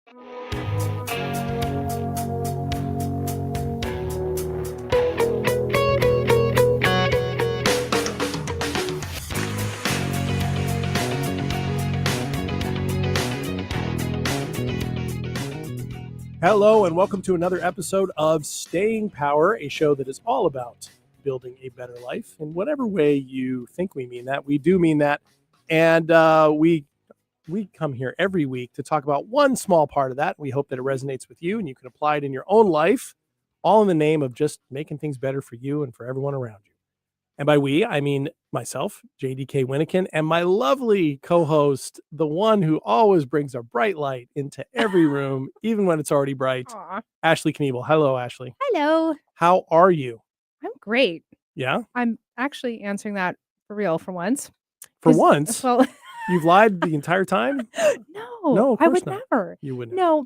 Hello, and welcome to another episode of Staying Power, a show that is all about building a better life. In whatever way you think we mean that, we do mean that. And we come here every week to talk about one small part of that. We hope that it resonates with you and you can apply it in your own life, all in the name of just making things better for you and for everyone around you. And by we, I mean myself, JDK Winnikin, and my lovely co-host, the one who always brings a bright light into every room, even when it's already bright, Aw. Ashley Kniebel. Hello, Ashley. Hello. How are you? I'm great. Yeah? I'm actually answering that for real for once. For 'Cause- once? Well, You've lied the entire time? no, of I course would not. never. You wouldn't. No.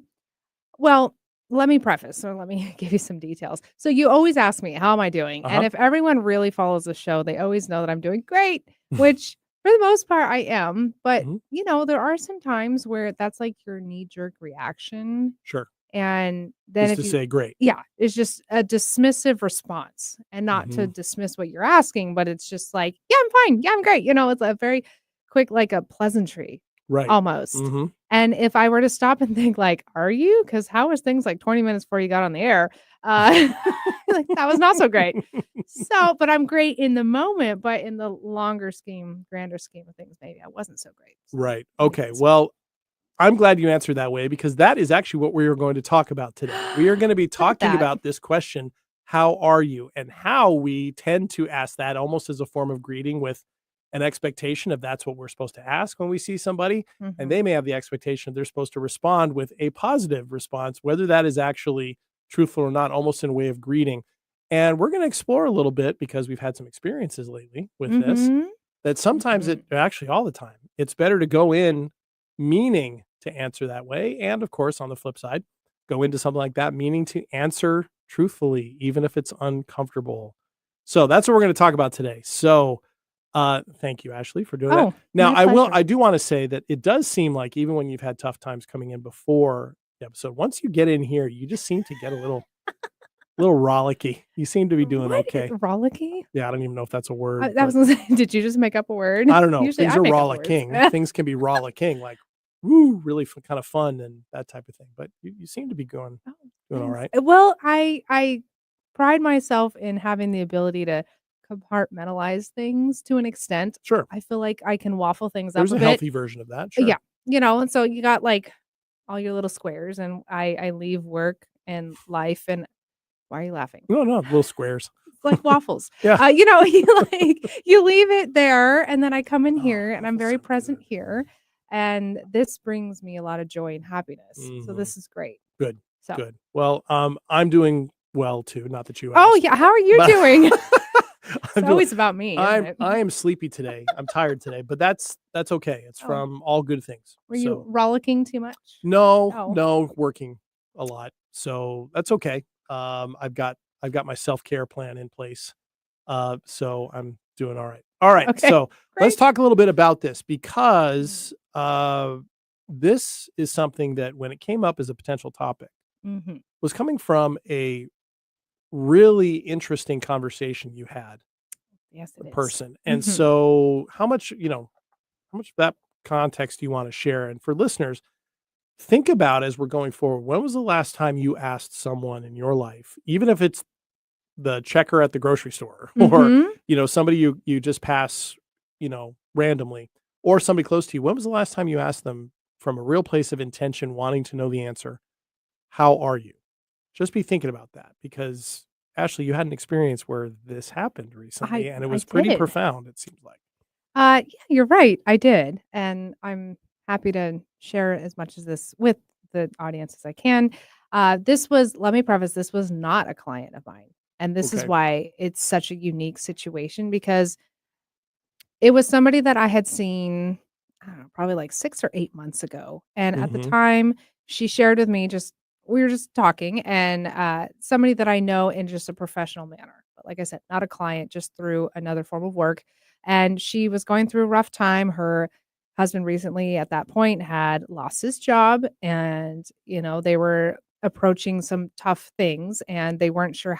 Well, let me preface, or let me give you some details. So you always ask me, how am I doing? Uh-huh. And if everyone really follows the show, they always know that I'm doing great, which for the most part I am. But, Mhm. there are some times where that's like your knee-jerk reaction. Sure. And then Just to say great. yeah, it's just a dismissive response, and not to dismiss what you're asking, but it's just like, yeah, I'm fine. Yeah, I'm great. It's a very quick, like a pleasantry Right. almost. Mm-hmm. And if I were to stop and think like, are you? Because how was things like 20 minutes before you got on the air? Like that was not so great. So, but I'm great in the moment, but in the longer scheme, grander scheme of things, maybe I wasn't so great. So, Right. Okay. Well, I'm glad you answered that way, because that is actually what we are going to talk about today. We are going to be talking about this question, how are you? And how we tend to ask that almost as a form of greeting, with an expectation of that's what we're supposed to ask when we see somebody. And they may have the expectation they're supposed to respond with a positive response, whether that is actually truthful or not, almost in a way of greeting. And we're going to explore a little bit, because we've had some experiences lately with this, that sometimes actually all the time, it's better to go in meaning to answer that way. And of course, on the flip side, go into something like that meaning to answer truthfully, even if it's uncomfortable. So that's what we're going to talk about today. So thank you, Ashley, for doing that. Now, I do want to say that it does seem like even when you've had tough times coming in before the episode, once you get in here, you just seem to get a little rollicky. You seem to be doing okay. Rollicky? Yeah, I don't even know if that's a word. I was gonna say, did you just make up a word? I don't know. Usually Things I are make up rollicking. words. Things can be rollicking, like, woo, really kind of fun and that type of thing. But you seem to be doing all right. Well, I pride myself in having the ability to compartmentalize things to an extent. Sure. I feel like I can waffle things There's up a bit. healthy version of that. Sure. Yeah. And so you got like all your little squares, and I leave work and life, and why are you laughing? No, little squares. It's like waffles. Yeah. You leave it there, and then I come in here and I'm very present here. And this brings me a lot of joy and happiness. So this is great. Good. So Good. Well, I'm doing well too. Not that you asked. Oh yeah, how are you doing? It's I'm always about me. I am sleepy today. I'm tired today, but that's okay. It's from all good things. Were you rollicking too much? No, working a lot. So that's okay. I've got my self-care plan in place. So I'm doing all right. All right. Okay, So let's great. talk a little bit about this, because this is something that when it came up as a potential topic was coming from a really interesting conversation you had Yes, it with a is. person. And so how much of that context do you want to share? And for listeners, think about, as we're going forward, when was the last time you asked someone in your life, even if it's the checker at the grocery store or, somebody you just pass, randomly, or somebody close to you, when was the last time you asked them from a real place of intention, wanting to know the answer, how are you? Just be thinking about that, because Ashley, you had an experience where this happened recently, and it was pretty profound, it seems like. Yeah, you're right. I did. And I'm happy to share as much as this with the audience as I can. Let me preface, this was not a client of mine. And this is why it's such a unique situation, because it was somebody that I had seen, I don't know, probably like 6 or 8 months ago. And at the time, she shared with me, we were just talking, and somebody that I know in just a professional manner. But like I said, not a client, just through another form of work. And she was going through a rough time. Her husband recently at that point had lost his job, and, they were approaching some tough things, and they weren't sure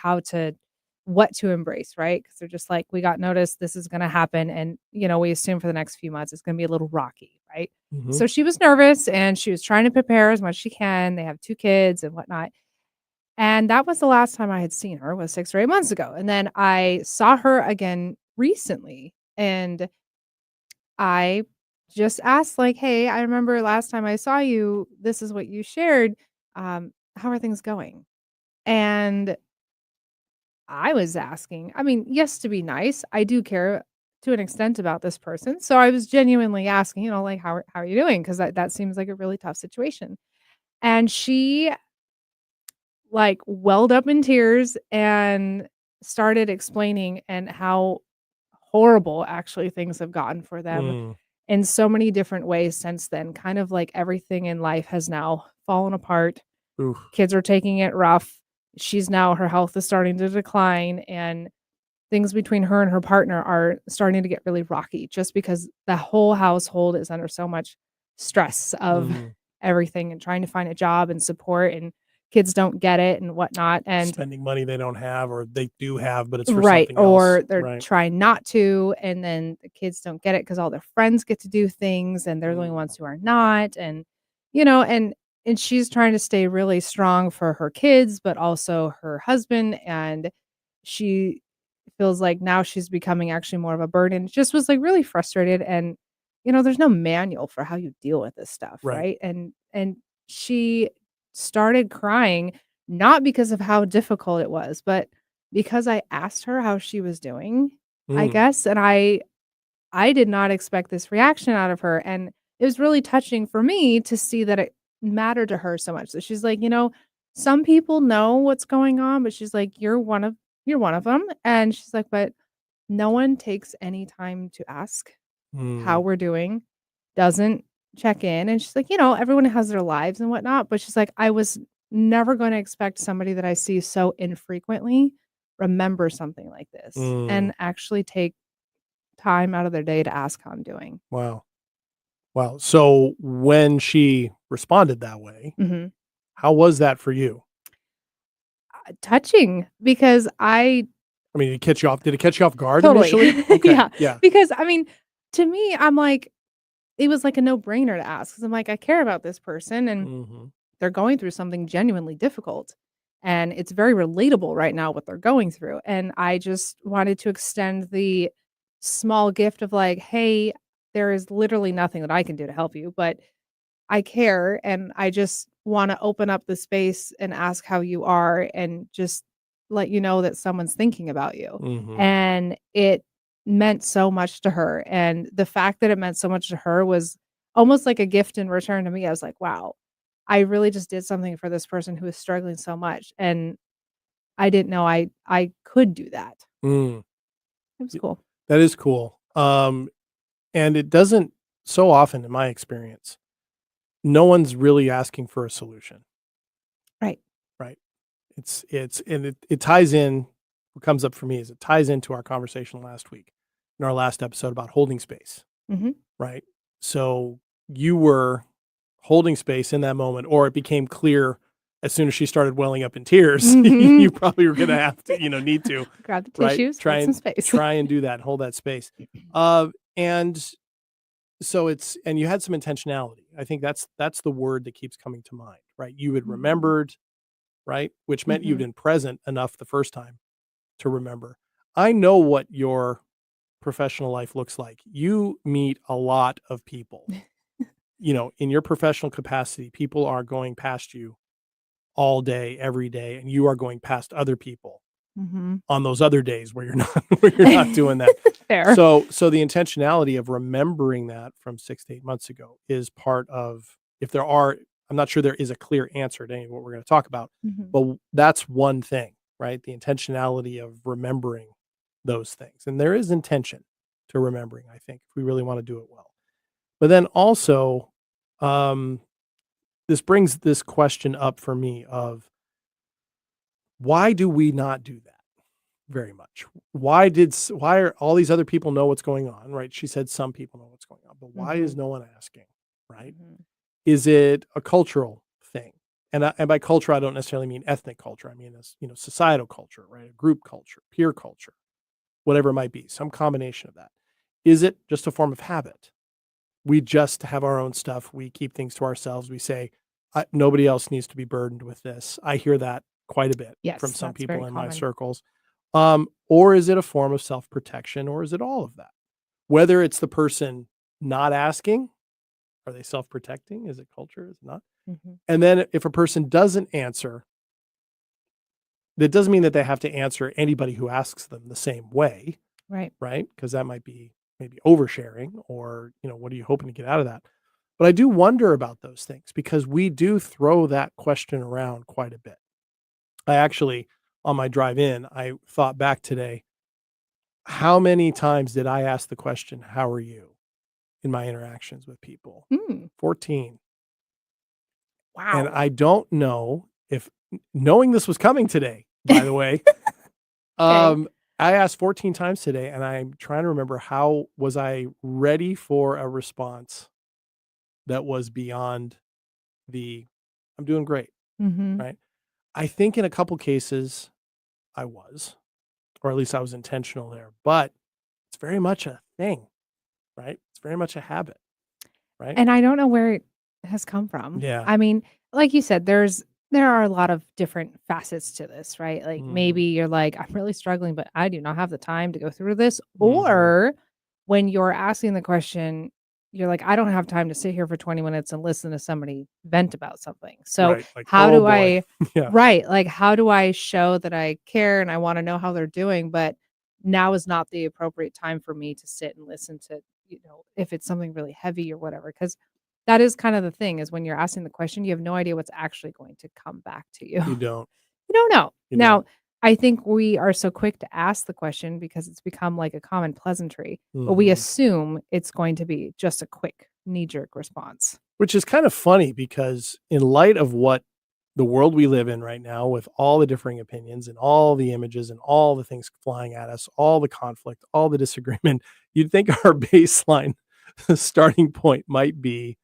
what to embrace, right? Because 'Cause they're just like, "We got notice this is gonna happen, and, we assume for the next few months it's gonna be a little rocky," right? Mhm. So she was nervous, and she was trying to prepare as much as she can. They have 2 kids and whatnot. And that was the last time I had seen her, was 6 or 8 months ago, and then I saw her again recently, and I just asked like, "Hey, I remember last time I saw you, this is what you shared. How are things going?" And I was asking, I mean, yes, to be nice, I do care to an extent about this person, so I was genuinely asking, like, "How are you doing?" 'Cause that seems like a really tough situation. And she, like, welled up in tears and started explaining and how horrible actually things have gotten for them Mm. in so many different ways since then. Kind of like everything in life has now fallen apart. Oof. Kids are taking it rough. Her health is starting to decline, and things between her and her partner are starting to get really rocky just because the whole household is under so much stress of Mhm. everything and trying to find a job and support, and kids don't get it and whatnot. And Spending money they don't have or they do have, but it's for right, something else. or they're Right. trying not to, and then the kids don't get it because all their friends get to do things, and they're the only Mm. ones who are not, and, you know, and she's trying to stay really strong for her kids, but also her husband, and she feels like now she's becoming actually more of a burden. Just was, like, really frustrated, and, there's no manual for how you deal with this stuff, Right. right? And she started crying, not because of how difficult it was, but because I asked her how she was doing, I Mm. guess, and I did not expect this reaction out of her, and it was really touching for me to see that it mattered to her so much. So she's like, "Some people know what's going on, but she's like, you're one of them." And she's like, "But no one takes any time to ask how Mm. we're doing, doesn't check in." And she's like, "Everyone has their lives and whatnot," but she's like, "I was never gonna expect somebody that I see so infrequently remember something like this Mm. and actually take time out of their day to ask how I'm doing." Wow. Wow. So when she responded that way, Mhm. how was that for you? Touching because I mean, did it catch you off guard totally. initially? Okay. Yeah, Yeah. because, I mean, to me, I'm like, it was like a no-brainer to ask, because 'cause I'm like, I care about this person, and Mhm. they're going through something genuinely difficult, and it's very relatable right now what they're going through, and I just wanted to extend the small gift of like, "Hey, there is literally nothing that I can do to help you, but I care, and I just wanna open up the space and ask how you are and just let you know that someone's thinking about you." Mhm. And it meant so much to her, and the fact that it meant so much to her was almost like a gift in return to me. I was like, "Wow, I really just did something for this person who is struggling so much," and I didn't know I could do that. Mm. It was Y cool. That is cool. And it doesn't so often in my experience, no one's really asking for a solution, Right. right? It's and it ties in what comes up for me is it ties into our conversation last week in our last episode about holding space, Mhm. right? So you were holding space in that moment, or it became clear as soon as she started welling up in tears, you Mhm. probably were gonna have to, need to, Grab the right? tissues, hold some space. Try and do that, hold that space. And so and you had some intentionality. I think that's the word that keeps coming to mind, right? You had Mhm. remembered, right? Which meant you'd Mhm. been present enough the first time to remember. I know what your professional life looks like. You meet a lot of people. In your professional capacity, people are going past you all day, every day, and you are going past other people Mhm. on those other days where you're not where you're not doing that. Fair. So the intentionality of remembering that from 6 to 8 months ago is part of if there are I'm not sure there is a clear answer to any of what we're gonna talk about, Mhm. but that's one thing, right? The intentionality of remembering those things, and there is intention to remembering, I think, if we really wanna do it well. But then also, um, this brings this question up for me of why do we not do that? very much. Why are all these other people know what's going on, right? She said some people know what's going on, but why is Mhm. no one asking, right? Mhm. Is it a cultural thing? And by culture, I don't necessarily mean ethnic culture. I mean, as societal culture, right? A group culture, peer culture, whatever it might be, some combination of that. Is it just a form of habit? We just have our own stuff. We keep things to ourselves. We say, nobody else needs to be burdened with this. I hear that quite a bit from Yes, some that's people very in my common. circles. Or is it a form of self protection, or is it all of that? Whether it's the person not asking, are they self protecting? Is it culture? Is it not? Mhm. And then if a person doesn't answer, that doesn't mean that they have to answer anybody who asks them the same way, Right. right? Because that might be maybe oversharing, or, what are you hoping to get out of that? But I do wonder about those things because we do throw that question around quite a bit. I actually, on my drive in, I thought back today, how many times did I ask the question, how are you, in my interactions with people? Mm. 14. And Wow. I don't know if, knowing this was coming today, by the way, Okay. I asked 14 times today, and I'm trying to remember, how was I ready for a response that was beyond the "I'm doing great," Mhm. right? I think in a couple cases I was, or at least I was intentional there, but it's very much a thing, right? It's very much a habit, right? And I don't know where it has come from. Yeah. I mean, like you said, there are a lot of different facets to this, right? Like Mhm. maybe you're like, I'm really struggling, but I do not have the time to go through this. Mhm. Or when you're asking the question, you're like, I don't have time to sit here for 20 minutes and listen to somebody vent about something. So Right, like, how "Oh do boy." I Yeah. right, like how do I show that I care and I want to know how they're doing, but now is not the appropriate time for me to sit and listen to, if it's something really heavy or whatever. Because that is kind of the thing is when you're asking the question, you have no idea what's actually going to come back to you. You don't. You don't know. You Now, don't. I think we are so quick to ask the question because it's become like a common pleasantry, but we Mhm. assume it's going to be just a quick knee-jerk response. Which is kind of funny because in light of what the world we live in right now, with all the differing opinions and all the images and all the things flying at us, all the conflict, all the disagreement, you'd think our baseline starting point might be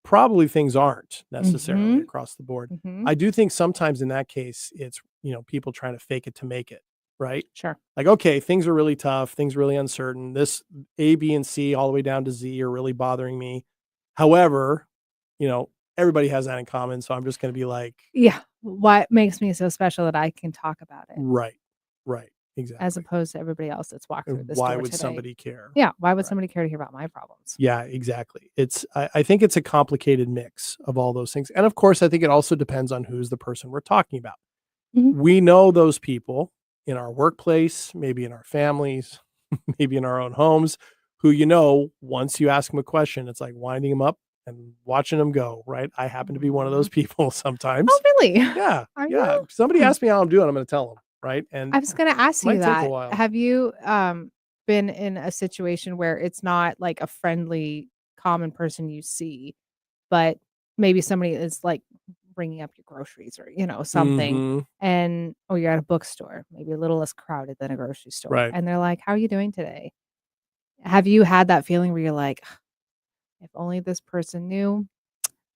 probably things aren't necessarily Mhm. across the board. Mhm. I do think sometimes in that case, it's, people trying to fake it to make it, right? Sure. Like, okay, things are really tough, things really uncertain. This A, B, and C all the way down to Z are really bothering me. However, you know, everybody has that in common. So I'm just going to be like, Yeah. What makes me so special that I can talk about it right, right, as exactly. opposed to everybody else that's walked through And this why door would today? somebody care? Yeah. Why would Right. somebody care to hear about my problems? Yeah, exactly. I think it's a complicated mix of all those things. And of course, I think it also depends on who's the person we're talking about. Mhm. We know those people in our workplace, maybe in our families, maybe in our own homes, who, once you ask them a question, it's like winding them up and watching them go, right? I happen to be one of those Mhm. people Oh, sometimes. really? Yeah, Are yeah. you? Somebody Hmm. asks me how I'm doing, I'm going to tell them, right? And I was gonna it ask you might take a that. while. Have you, been in a situation where it's not like a friendly, common person you see, but maybe somebody is, like, bringing up your groceries or, something, Mhm. and or you're at a bookstore, maybe a little less crowded than a grocery store, Right. and they're like, "How are you doing today?" Have you had that feeling where you're like, "If only this person knew.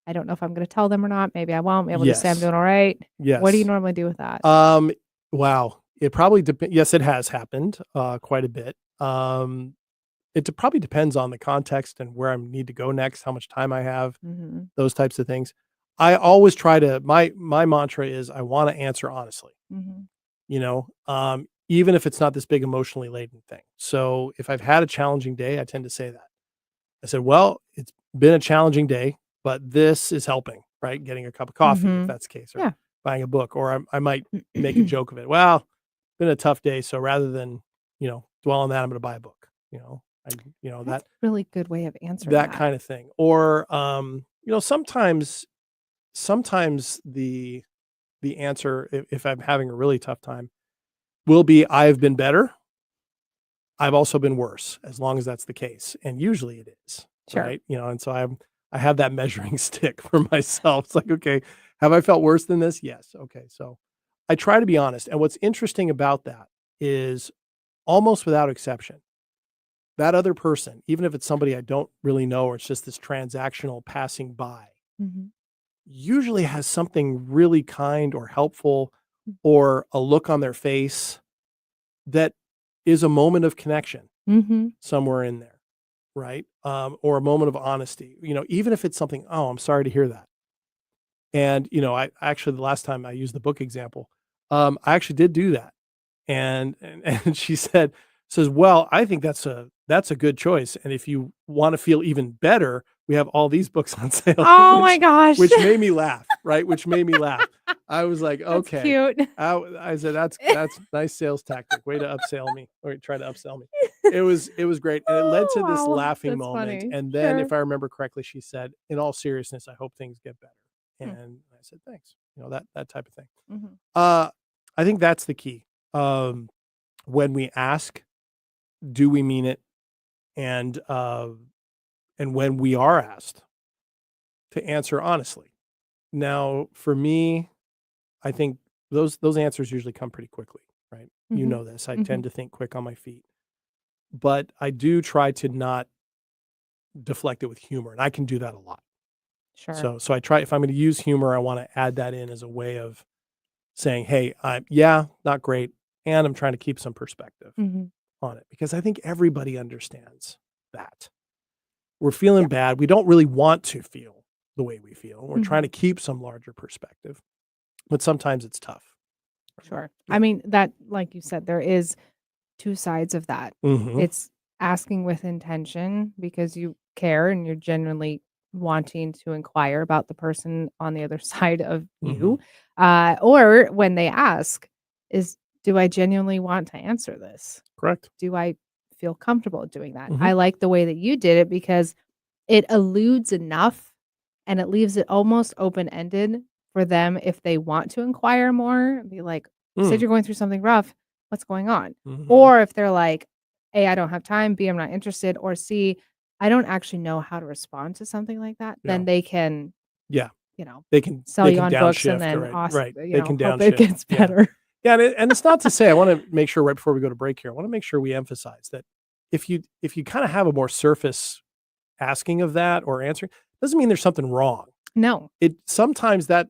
I don't know if I'm gonna tell them or not. Maybe I won't. Maybe I'll just say I'm Yes. doing alright." What do you Yes. normally do with that? Um, wow. It probably yes, it has happened, quite a bit. Probably depends on the context and where I need to go next, how much time I have, Mhm. those types of things. I always try to my mantra is I wanna answer honestly, Mhm. even if it's not this big emotionally laden thing. So, if I've had a challenging day, I tend to say that. I said, "Well, it's been a challenging day, but this is helping," right? Getting a cup of coffee, if Mhm. that's the case, or Yeah. buying a book, or I might make a joke of it. "Well, it's been a tough day, so rather than, dwell on that, I'm gonna buy a book," That's that a really good way of answering that that. kind of thing. Or, sometimes the answer, if I'm having a really tough time, will be, "I've been better. I've also been worse," as long as that's the case, and usually it is, Sure. right? And so I have that measuring stick for myself. It's like, "Okay, have I felt worse than this? Yes. Okay." So I try to be honest, and what's interesting about that is almost without exception, that other person, even if it's somebody I don't really know or it's just this transactional passing by, Mhm. usually has something really kind or helpful Mm. or a look on their face that is a moment of connection Mhm. somewhere in there, right? Or a moment of honesty, even if it's something, oh, I'm sorry to hear that. And, I actually, the last time I used the book example, I actually did do that. And she says, "Well, I think that's a good choice. And if you want to feel even better, we have all these books on sale," Oh my gosh. which made me laugh, right? Which made me laugh. I was like, That's okay. cute. I said, that's nice sales tactic. Way to upsell me or try to upsell me. It was great. And it led Oh, to this wow. laughing That's moment. funny. And then Sure. if I remember correctly, she said, in all seriousness, I hope things get better. Hmm. And I said, thanks. That type of thing. Mhm. I think that's the key. When we ask, do we mean it? And when we are asked, to answer honestly. Now, for me, I think those answers usually come pretty quickly, right? You Mhm. know this. I tend Mhm. to think quick on my feet. But I do try to not deflect it with humor, and I can do that a lot. Sure. So I try, if I'm going to use humor, I want to add that in as a way of saying, "Hey, yeah, not great, and I'm trying to keep some perspective Mhm. on it," because I think everybody understands that. We're Yeah. feeling bad. We don't really want to feel the way we feel. We're trying to Mhm. keep some larger perspective, but sometimes it's tough. Sure. I Yeah. mean, that like you said, there is 2 sides of that. Mhm. It's asking with intention because you care and you're genuinely wanting to inquire about the person on the other side of Mhm. you. Or when they ask is, "Do I genuinely want to answer this? Correct. Do I feel comfortable doing that?" Mhm. I like the way that you did it because it alludes enough and it leaves it almost open-ended for them if they want to inquire more, be like, "You said Mm. you're going through something rough. What's going on?" Mhm. Or if they're like, A, I don't have time, B, I'm not interested, or C, I don't actually know how to respond to something like that, Yeah. then they can, Yeah. you know, They can sell you on books and downshift, then right, right. They can hope it downshift. gets Yeah. better. Yeah, and it's not to say, I wanna make sure right before we go to break here, I wanna make sure we emphasize that if you kinda have a more surface asking of that or answering, doesn't mean there's something wrong. No. It sometimes that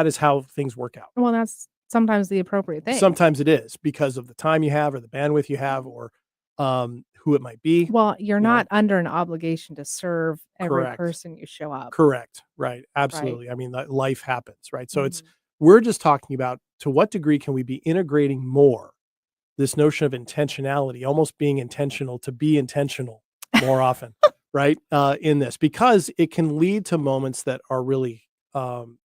is how things work out. Well, that's sometimes the appropriate thing. Sometimes it is because of the time you have or the bandwidth you have or, who it might be, Well, you're you know? not under an obligation to serve every Correct. person you show up, Correct. Right. right? Absolutely. I mean, life happens, right? So Mhm. we're just talking about to what degree can we be integrating more this notion of intentionality, almost being intentional to be intentional more often, right? In this, because it can lead to moments that are really, um,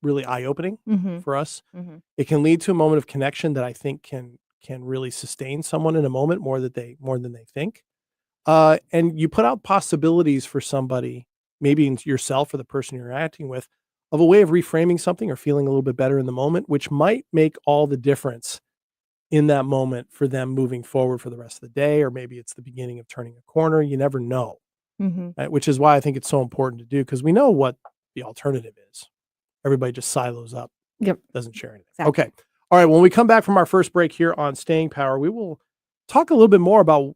really eye opening Mhm. for us. Mhm. It can lead to a moment of connection that I think can really sustain someone in a moment more than they think. And you put out possibilities for somebody, maybe yourself or the person you're acting with, of a way of reframing something or feeling a little bit better in the moment, which might make all the difference in that moment for them moving forward for the rest of the day, or maybe it's the beginning of turning a corner. You never know, Mhm. right? Which is why I think it's so important to do because we know what the alternative is. Everybody just silos up, Yep. doesn't share anything. Exactly. Okay. All right. When we come back from our first break here on Staying Power, we will talk a little bit more about,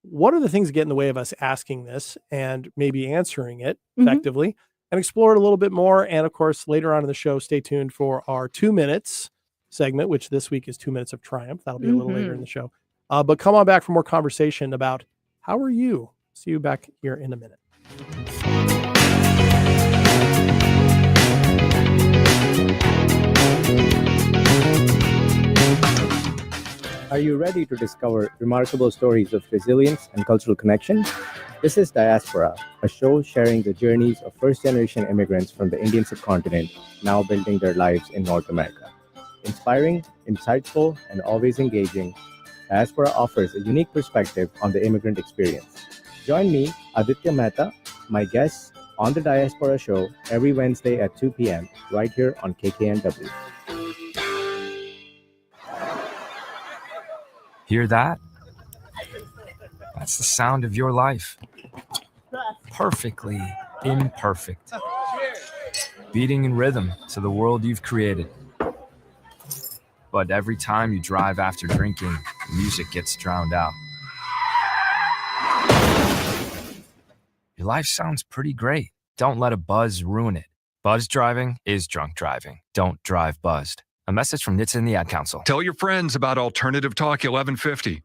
what are the things that get in the way of us asking this and maybe answering it Mhm. effectively and explore it a little bit more. And of course, later on in the show, stay tuned for our 2 minutes segment, which this week is 2 minutes of triumph. That'll be a little later in the Mhm. show. But come on back for more conversation about how are you? See you back here in a minute. Are you ready to discover remarkable stories of resilience and cultural connection? This is Diaspora, a show sharing the journeys of first-generation immigrants from the Indian subcontinent now building their lives in North America. Inspiring, insightful, and always engaging, Diaspora offers a unique perspective on the immigrant experience. Join me, Aditya Mehta, my guests on the Diaspora Show every Wednesday at 2 p.m. right here on KKNW. Hear that? That's the sound of your life. Perfectly imperfect. Beating in rhythm to the world you've created. But every time you drive after drinking, the music gets drowned out. Your life sounds pretty great. Don't let a buzz ruin it. Buzz driving is drunk driving. Don't drive buzzed. A message from NHTSA and the Ad Council. Tell your friends about Alternative Talk 1150.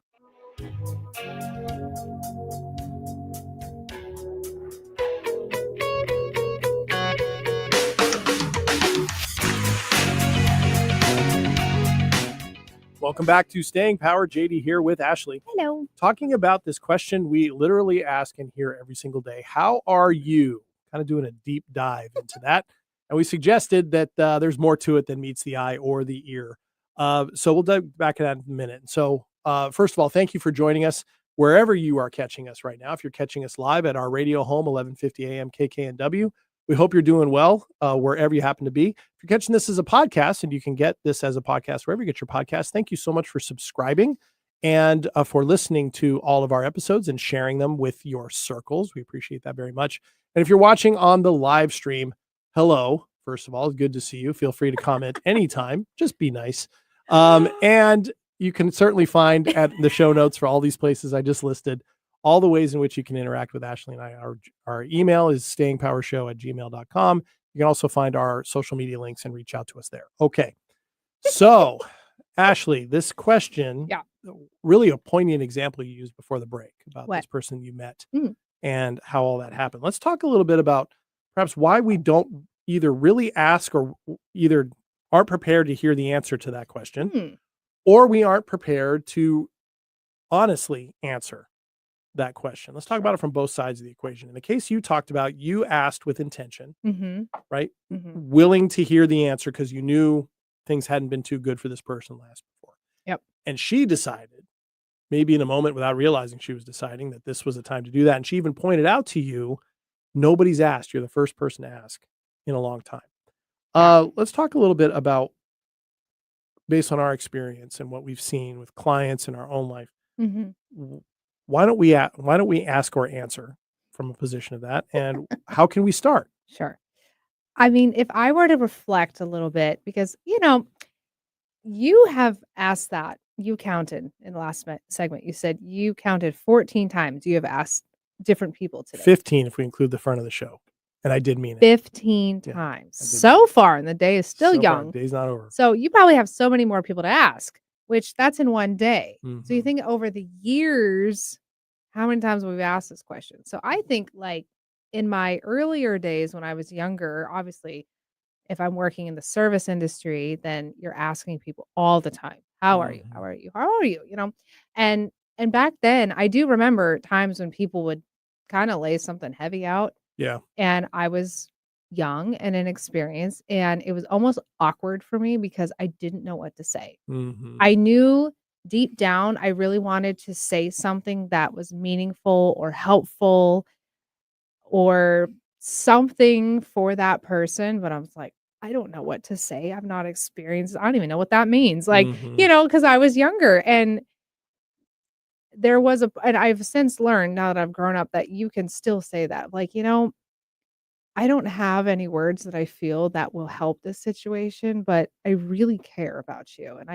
Welcome back to Staying Power. JD here with Ashley. Hello. Talking about this question we literally ask in here every single day. How are you? Kind of doing a deep dive into that. And we suggested that there's more to it than meets the eye or the ear. So we'll dive back in that in a minute. So first of all, thank you for joining us wherever you are catching us right now. If you're catching us live at our radio home, 1150 AM KKNW, we hope you're doing well wherever you happen to be. If you're catching this as a podcast, and you can get this as a podcast wherever you get your podcast, thank you so much for subscribing and for listening to all of our episodes and sharing them with your circles. We appreciate that very much. And if you're watching on the live stream, hello. First of all, it's good to see you. Feel free to comment anytime. Just be nice. And you can certainly find at the show notes for all these places I just listed all the ways in which you can interact with Ashley and I. Our email is stayingpowershow@gmail.com. You can also find our social media links and reach out to us there. Okay. So, Ashley, this question, really a poignant example you used before the break about this person you met and how all that happened. Let's talk a little bit about perhaps why we don't either really ask or either aren't prepared to hear the answer to that question, or we aren't prepared to honestly answer that question. Let's talk about it from both sides of the equation. In the case you talked about, you asked with intention, right? Willing to hear the answer because you knew things hadn't been too good for this person last before. Yep. And she decided, maybe in a moment without realizing she was deciding, that this was the time to do that. And she even pointed out to you, nobody's asked. You're the first person to ask in a long time. Let's talk a little bit about, based on our experience and what we've seen with clients in our own life, why don't we ask or answer from a position of that, and how can we start? Sure. I mean, if I were to reflect a little bit, because you have asked that. You counted in the last segment. You said you counted 14 times you have asked different people today. 15 if we include the front of the show. And I did mean it. 15 times. So far, and the day is still young. The day's not over. So you probably have so many more people to ask, which that's in one day. So you think over the years, how many times we've asked this question? So I think, like, in my earlier days when I was younger, obviously, if I'm working in the service industry, then you're asking people all the time, how are you? How are you? How are you? And back then, I do remember times when people would kind of lay something heavy out. Yeah. And I was young and inexperienced, and it was almost awkward for me because I didn't know what to say. I knew deep down I really wanted to say something that was meaningful or helpful or something for that person, but I was like, I don't know what to say. I'm not experienced. I don't even know what that means. Like, because I was younger, and there was and I've since learned, now that I've grown up, that you can still say that. Like, I don't have any words that I feel that will help this situation, but I really care about you. And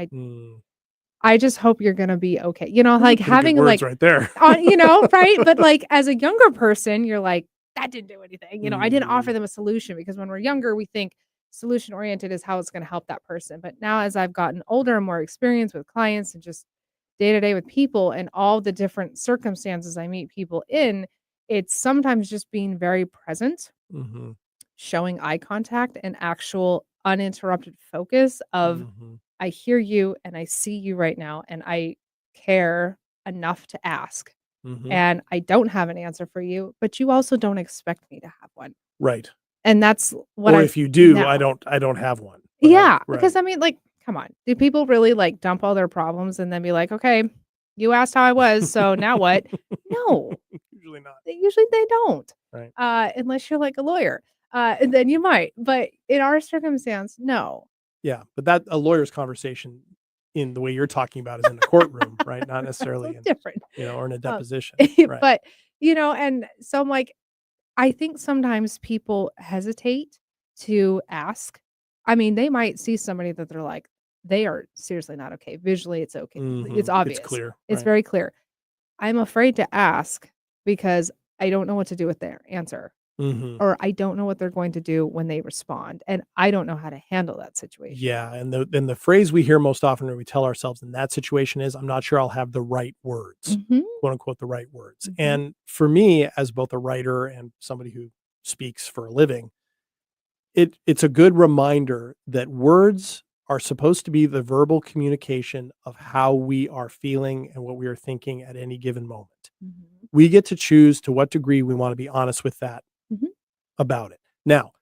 I just hope you're going to be okay. Like having words right there. Right. But like as a younger person, you're like, that didn't do anything. I didn't offer them a solution, because when we're younger, we think solution oriented is how it's going to help that person. But now, as I've gotten older and more experienced with clients and just day to day with people and all the different circumstances I meet people in, it's sometimes just being very present, showing eye contact and actual uninterrupted focus of, I hear you and I see you right now, and I care enough to ask. And I don't have an answer for you, but you also don't expect me to have one. Right. And that's what if you do, now. I don't have one. Because I mean, like, come on. Do people really like dump all their problems and then be like, okay, you asked how I was, so now what? No. Usually not. Usually they don't. Right. Unless you're like a lawyer. And then you might. But in our circumstance, no. Yeah. But that a lawyer's conversation in the way you're talking about is in the courtroom, right? Not necessarily different. Or in a deposition. Right. But, and so I'm like, I think sometimes people hesitate to ask. I mean, they might see somebody that they're like, they are seriously not okay. Visually, it's okay. Mhm. It's obvious. It's clear. It's Right. very clear. I'm afraid to ask because I don't know what to do with their answer, Mhm. or I don't know what they're going to do when they respond, and I don't know how to handle that situation. Yeah, and the phrase we hear most often when we tell ourselves in that situation is, "I'm not sure I'll have the right words," Mhm, quote unquote, "the right words." mhm. And for me, as both a writer and somebody who speaks for a living, it's a good reminder that words are supposed to be the verbal communication of how we are feeling and what we are thinking at any given moment. Mhm, We get to choose to what degree we want to be honest with that mhm. about it. Now,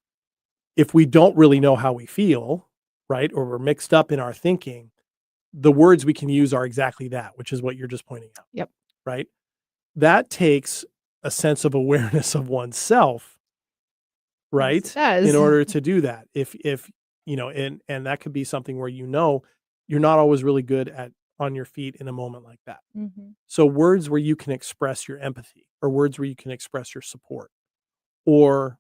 if we don't really know how we feel, right, or we're mixed up in our thinking, the words we can use are exactly that, which is what you're just pointing out, Yep. right? That takes a sense of awareness of oneself, Yes, it right? In does. order to do that. If and that could be something where you're not always really good at on your feet in a moment like that. Mhm. So words where you can express your empathy, or words where you can express your support, or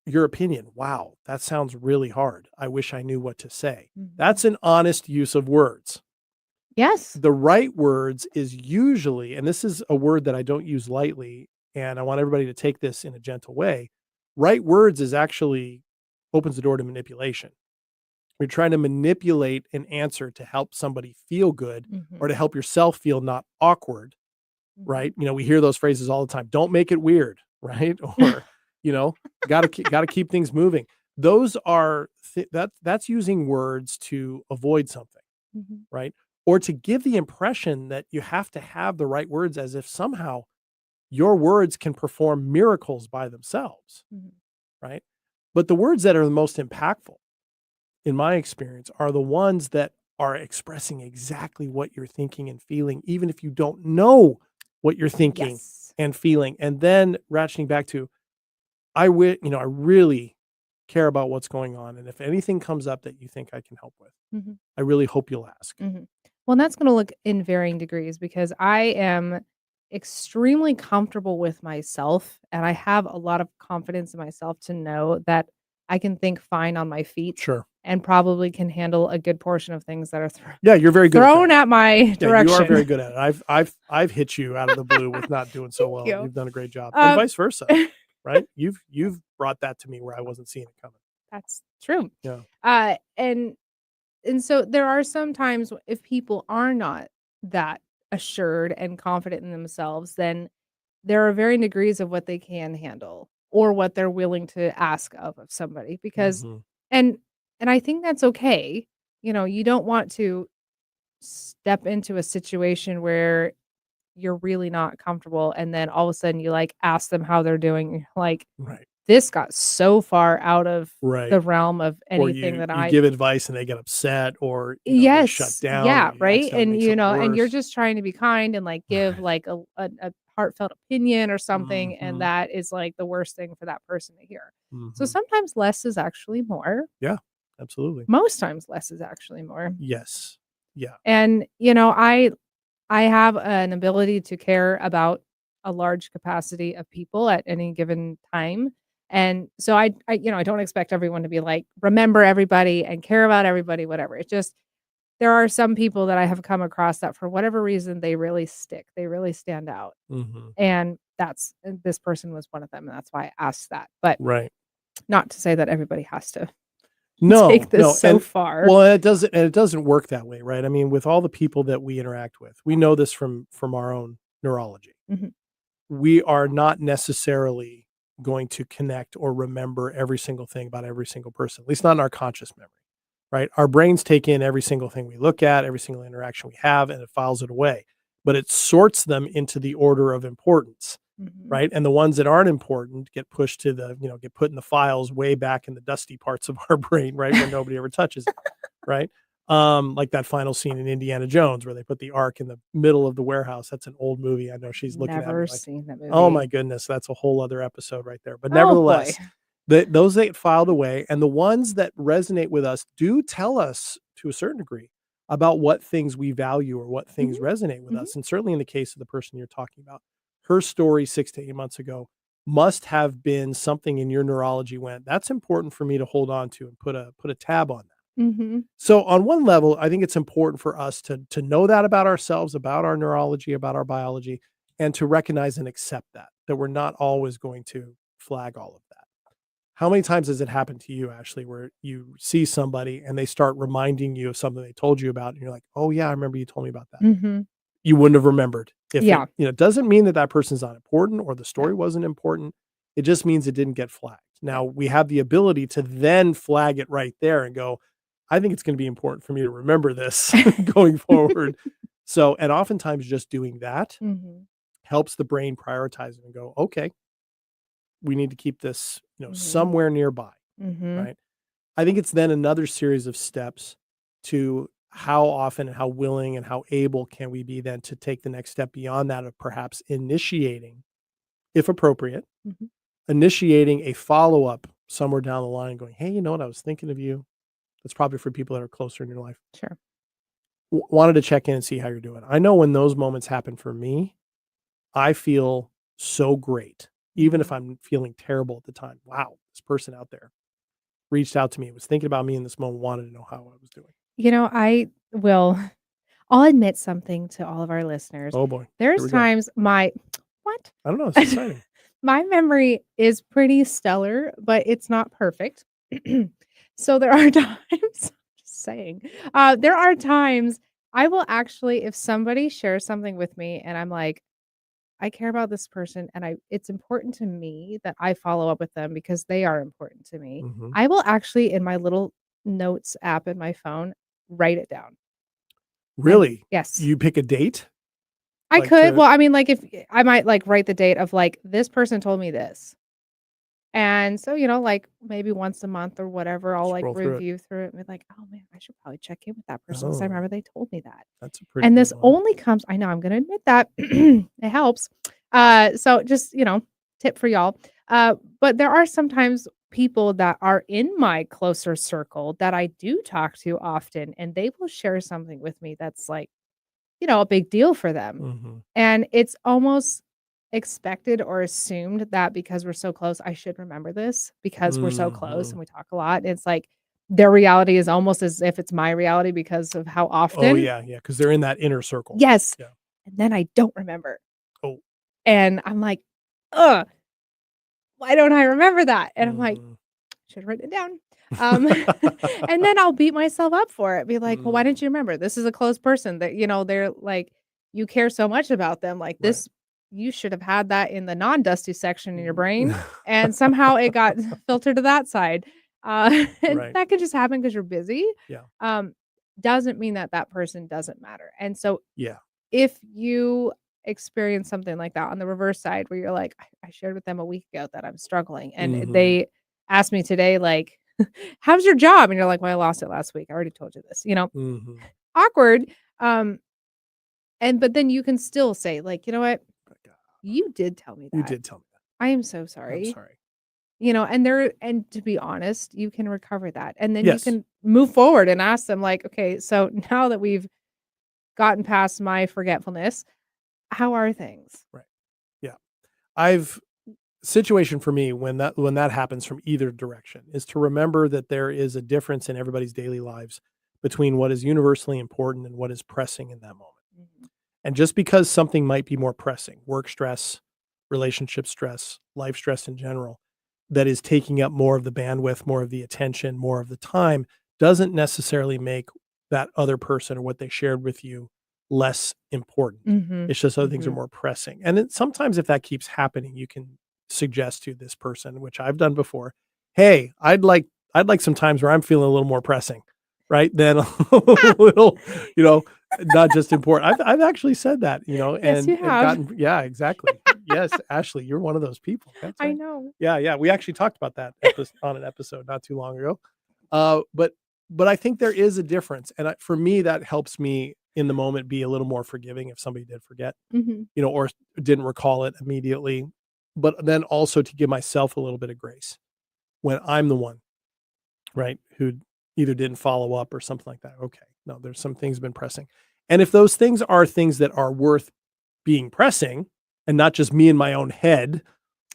your opinion. Wow, that sounds really hard. I wish I knew what to say. Mhm. That's an honest use of words. Yes. The right words is usually, and this is a word that I don't use lightly, and I want everybody to take this in a gentle way. Right words is actually opens the door to manipulation. You're trying to manipulate an answer to help somebody feel good, or to Mhm, help yourself feel not awkward, mhm. right? We hear those phrases all the time. Don't make it weird, right? Or, you know, got to keep things moving. Those are that's using words to avoid something, Mhm, right? Or to give the impression that you have to have the right words, as if somehow your words can perform miracles by themselves, mhm. right? But the words that are the most impactful, in my experience, are the ones that are expressing exactly what you're thinking and feeling, even if you don't know what you're thinking Yes. and feeling. And then ratcheting back to, I really care about what's going on. And if anything comes up that you think I can help with, Mhm, I really hope you'll ask. mhm. Well, and that's gonna look in varying degrees because I am extremely comfortable with myself, and I have a lot of confidence in myself to know that I can think fine on my feet Sure. and probably can handle a good portion of things that are Yeah, you're very good at thrown that. at my Yeah, you are very direction. good at it. I've hit you out of the blue with not doing so Thank well, and you. you've done a great job, and Um vice versa, right? You've brought that to me where I wasn't seeing it coming. That's true. Yeah. Uh, and and so there are some times if people are not that assured and confident in themselves, then there are varying degrees of what they can handle or what they're willing to ask of somebody because Mhm. and and I think that's okay. You don't want to step into a situation where you're really not comfortable and then all of a sudden you like ask them how they're doing. You're like, Right. this got so far out of Right. the realm of Or anything that you I give advice and they get upset, or, they shut Yes, down, or yeah, you right, accidentally make something and you're worse. just trying to be kind and, like, give, Right. like, a heartfelt opinion or something, and Mhm. that is, like, the worst thing for that person to hear. So Mhm. sometimes less is actually more. Yeah, absolutely. Most times less is actually more. Yes. Yeah. And, I have an ability to care about a large capacity of people at any given time. And so I don't expect everyone to be like, remember everybody and care about everybody, whatever. It's just there are some people that I have come across that for whatever reason, they really stick. They really stand out. Mhm. And this person was one of them. And that's why I asked that. But Right. not to say that everybody has to take No, this no, so and far. well, it doesn't work that way, right? I mean, with all the people that we interact with, we know this from our own neurology. Mhm. We are not necessarily going to connect or remember every single thing about every single person, at least not in our conscious memory, right? Our brains take in every single thing we look at, every single interaction we have, and it files it away, but it sorts them into the order of importance, Mhm. right? And the ones that aren't important get pushed to get put in the files way back in the dusty parts of our brain, right? Where nobody ever touches it, right? Like that final scene in Indiana Jones where they put the Ark in the middle of the warehouse. That's an old movie. I know she's looking at me Never like, seen that oh my movie. goodness, that's a whole other episode right there. But Oh boy. nevertheless, those that get filed away, and the ones that resonate with us do tell us to a certain degree about what things we value or what things Mhm. resonate with Mhm. us. And certainly in the case of the person you're talking about, her story 6 to 8 months ago must have been something in your neurology went, that's important for me to hold on to and put a tab on that. Mhm. So on one level, I think it's important for us to know that about ourselves, about our neurology, about our biology, and to recognize and accept that we're not always going to flag all of that. How many times has it happened to you, Ashley, where you see somebody and they start reminding you of something they told you about, and you're like, "Oh yeah, I remember you told me about that." Mhm. You wouldn't have remembered if Yeah. it doesn't mean that that person's not important or the Yeah. story wasn't important. It just means it didn't get flagged. Now we have the ability to then flag it right there and go, I think it's going to be important for me to remember this going forward. So, and oftentimes just doing that Mhm. helps the brain prioritize it and go, okay, we need to keep this, Mhm. somewhere nearby, Mhm. right? I think it's then another series of steps to how often and how willing and how able can we be then to take the next step beyond that of perhaps initiating, if appropriate, Mhm. initiating a follow-up somewhere down the line going, hey, you know what? I was thinking of you. That's probably for people that are closer in your life. Sure. Wanted to check in and see how you're doing. I know when those moments happen for me, I feel so great, even if Mhm. I'm feeling terrible at the time. Wow, this person out there reached out to me, was thinking about me in this moment, wanted to know how I was doing. I will I'll admit something to all of our listeners. Oh boy, here There's we go. times my what? I don't know. It's exciting. My memory is pretty stellar, but it's not perfect. So there are times just saying, there are times I will actually if somebody shares something with me and I'm like, "I care about this person and it's important to me that I follow up with them because they are important to me." Mhm. I will actually, in my little notes app in my phone, write it down. And Really? yes. You pick a date? I Like could to well, I mean, like, if I might, like, write the date of, like, "This person told me this." And so, like, maybe once a month or whatever, I'll, like, scroll through it. review through it and be like, "Oh, man, I should probably check in with that person because I Oh, remember they told me that." that's a pretty And good this one. only comes I know, I'm gonna admit that. It helps. So just, tip for y'all. But there are sometimes people that are in my closer circle that I do talk to often, and they will share something with me that's, like, a big deal for them. Mhm. And it's almost expected or assumed that because we're so close, I should remember this because we're so close Mhm. and we talk a lot. It's like their reality is almost as if it's my reality because of how Oh, often. yeah, because 'cause they're in that inner circle. Yes. Yeah. And then I don't remember. Oh. And I'm like, ugh, why don't I remember that? And I'm like, Mhm. should have written it down. Um, and then I'll beat myself up for it. Be like, well, why didn't Mm. you remember? This is a close person that, they're like, you care so much about them. Like Right. this, you should have had that in the non-dusty section in your brain. And somehow it got filtered to that side. And Right. that could just happen because you're busy. Yeah. Um, doesn't mean that that person doesn't matter. And so Yeah. if you experience something like that on the reverse side where you're like, I shared with them a week ago that I'm struggling and Mhm. they asked me today, like, how's your job? And you're like, well, I lost it last week. I already told you this, Mhm. awkward. Um, but then you can still say, like, you know what? You did tell me You that. did tell me that. I am so I'm sorry. sorry. And to be honest, you can recover that. And then you Yes. can move forward and ask them, like, okay, so now that we've gotten past my forgetfulness, how are things? Right. Yeah. I've situation for me when that happens from either direction is to remember that there is a difference in everybody's daily lives between what is universally important and what is pressing in that moment. Mhm. And just because something might be more pressing, work stress, relationship stress, life stress in general, that is taking up more of the bandwidth, more of the attention, more of the time, doesn't necessarily make that other person or what they shared with you less important. Mhm. It's just other things are Mhm. more pressing. And sometimes if that keeps happening, you can suggest to this person, which I've done before, hey, I'd like some times where I'm feeling a little more pressing, right? Than a little, you know, not just important. I've actually said that, Yes, you and have. gotten yeah, exactly. Yes, Ashley, you're one of those people. That's I right. know. Yeah, yeah. We actually talked about that on an episode not too long ago. But I think there is a difference, and for me, that helps me in the moment be a little more forgiving if somebody did forget, Mhm. or didn't recall it immediately. But then also to give myself a little bit of grace when I'm the one, right, who either didn't follow up or something like that. Okay, no, there's some things been pressing. And if those things are things that are worth being pressing and not just me in my own head,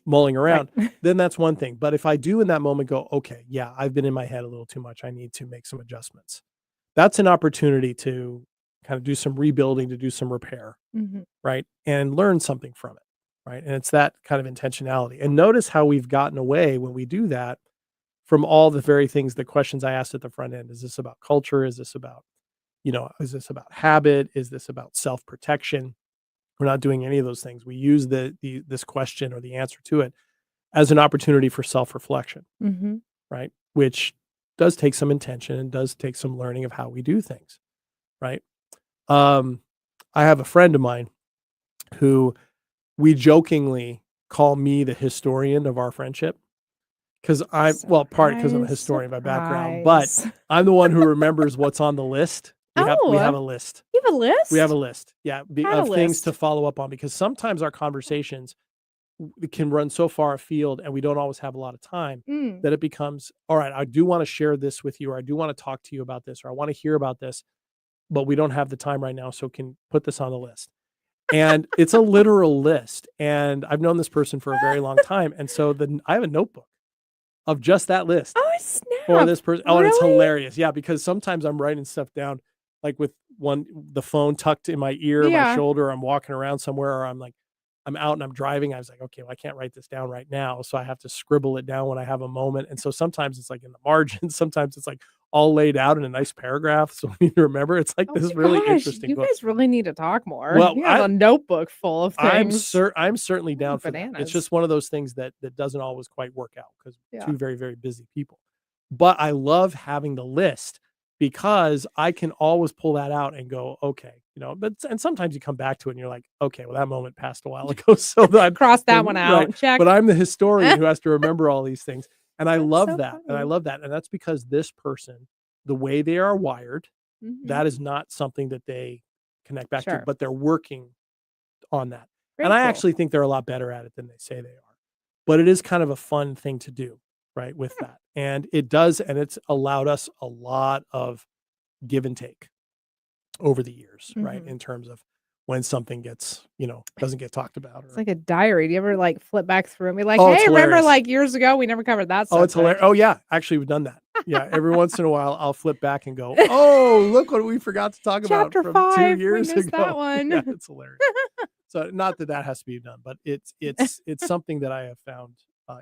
mulling around, Right. then that's one thing. But if I do in that moment go, okay, yeah, I've been in my head a little too much. I need to make some adjustments. That's an opportunity to kind of do some rebuilding, to do some repair, Mhm. right? And learn something from it, right? And it's that kind of intentionality. And notice how we've gotten away when we do that from all the very things, the questions I asked at the front end. Is this about culture? Is this about, is this about habit? Is this about self-protection? We're not doing any of those things. We use this question or the answer to it as an opportunity for self-reflection, Mhm. right? Which does take some intention and does take some learning of how we do things, right? I have a friend of mine who we jokingly call me the historian of our friendship because part because I'm a historian by background, but Surprise. I'm the one who remembers what's on the list. We have Oh, a list. you have a list? We have a list, yeah, Had a of things to list. follow up on because sometimes our conversations can run so far afield and we don't always have a lot of time Mm. that it becomes, all right, I do want to share this with you, or I do want to talk to you about this, or I want to hear about this, but we don't have the time right now, so can put this on the list. And it's a literal list. And I've known this person for a very long time. And so I have a notebook of just that list Oh, for snap. this person. Oh, and it's Really? hilarious. Yeah, because sometimes I'm writing stuff down like with the phone tucked in my ear, my Yeah. shoulder, I'm walking around somewhere, or I'm out and I'm driving. I was like, okay, well, I can't write this down right now. So I have to scribble it down when I have a moment. And so sometimes it's like in the margins, sometimes it's like all laid out in a nice paragraph. So you remember, it's like Oh this my really gosh, interesting you book. guys really need to talk more. Well, You have a notebook full of I'm things. I'm certainly down for that. It's Bananas. just one of those things that doesn't always quite work out because Yeah. two very, very busy people. But I love having the list because I can always pull that out and go, okay, and sometimes you come back to it and you're like, okay, well, that moment passed a while ago. So that Cross that one out. right. Check. But I'm the historian who has to remember all these things. And I That's love so that. And I funny. love that. And that's because this person, the way they are wired, Mhm. that is not something that they connect back to, Sure. but they're working on that. Very And I cool. actually think they're a lot better at it than they say they are. But it is kind of a fun thing to do, right, with that. And it's allowed us a lot of give and take over the years, right, Mhm. in terms of when something gets, doesn't get talked about. It's like a diary. Do you ever flip back through and be like, Oh, it's hey, remember hilarious. years ago we never covered that Oh, it's hilarious. subject? Oh, yeah. Actually, we've done that. Yeah. Every once in a while, I'll flip back and go, oh, look what we forgot to talk about Chapter from 5, 2 years we missed ago. that one. Yeah, it's hilarious. So not that has to be done, but it's something that I have found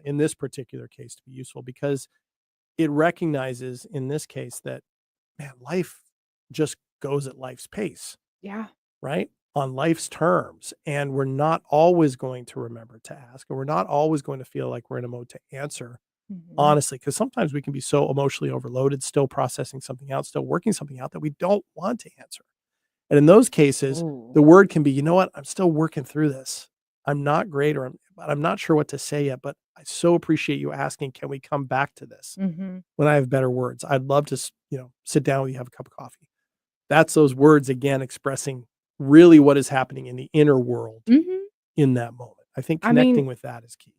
in this particular case to be useful because it recognizes in this case that, man, life just goes at life's pace, Yeah. right? On life's terms. And we're not always going to remember to ask, or we're not always going to feel like we're in a mode to answer, Mhm. honestly, because sometimes we can be so emotionally overloaded, still processing something out, still working something out that we don't want to answer. And in those cases, Ooh. the word can be, you know what? I'm still working through this. I'm not great, but I'm not sure what to say yet, but I so appreciate you asking, can we come back to this Mhm. when I have better words? I'd love to, sit down with you, have a cup of coffee. That's those words again, expressing really what is happening in the inner world Mhm. in that moment. I think I mean- connecting with that is key.